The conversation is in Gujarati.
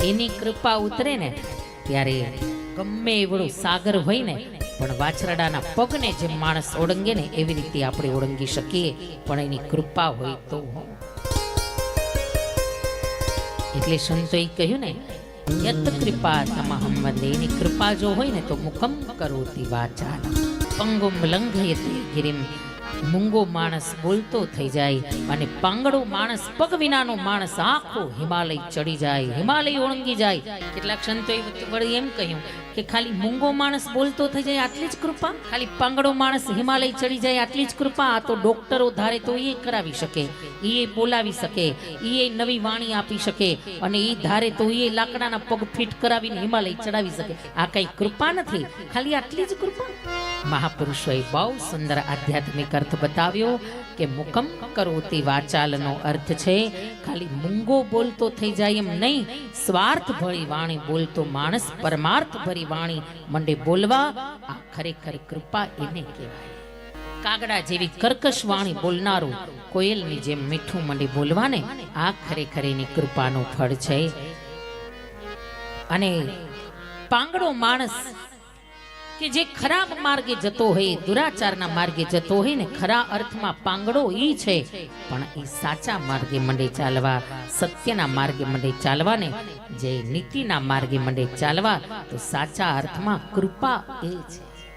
એની કૃપા ઉતરે ને ત્યારે ગમે એવડો સાગર હોય ને પણ વાછરડાના પગને જેમ માણસ ઓળંગે ને એવી રીતે આપણે ઓળંગી શકીએ, પણ એની કૃપા હોય તો. એટલે સંતોએ કહ્યું ને, યત કૃપા તમહં વંદે, એની કૃપા જો હોય ને તો મુખમ કરોતિ વાચાલમ પંગુમ લંઘયતે ગિરિમ. મૂંગો માણસ બોલતો થઈ જાય અને પાંગડો માણસ, પગ વિનાનો માણસ આખો હિમાલય ચડી જાય, હિમાલય ઓળંગી જાય. કેટલાક સંતોએ વળી એમ કહ્યું કે ખાલી મૂંગો માણસ બોલતો થઈ જાય આટલી જ કૃપા, ખાલી પાંગડો માણસ હિમાલય ચડી જાય આટલી જ કૃપા. આ તો ડોક્ટરો ધારે તો એ કરાવી શકે, એ બોલાવી શકે, એ નવી વાણી આપી શકે, અને એ ધારે તો એ લાકડાના પગ ફિટ કરાવીને હિમાલય ચડાવી શકે. આ કઈ કૃપા નથી, ખાલી આટલી જ કૃપા. મહાપુરુષોએ બહુ સુંદર આધ્યાત્મિક અર્થ બતાવ્યો કે મુકમ કરોતિ વાચાલનો અર્થ છે ખાલી મૂંગો બોલતો થઈ જાય એમ નહીં, સ્વાર્થ ભરી વાણી બોલતો માણસ પરમાર્થ ભરી વાણી મંડે બોલવા, આ ખરેખર કૃપા એને કહેવાય. કાગડા જેવી કર્કશ વાણી બોલનારું કોયલની જેમ મીઠું મંડે બોલવાને, આ ખરેખર એની કૃપાનું ફળ છે. અને પાંગડો માણસ કે જે ખરાબ માર્ગે જતો હોય, દુરાચારના માર્ગે જતો હોય ને, ખરા અર્થમાં પાંગડો ઈ છે, પણ એ સાચા માર્ગે મંડે ચાલવા, સત્યના માર્ગે મંડે ચાલવા ને, જે નીતિના માર્ગે મંડે ચાલવા, તો સાચા અર્થમાં કૃપા એ છે.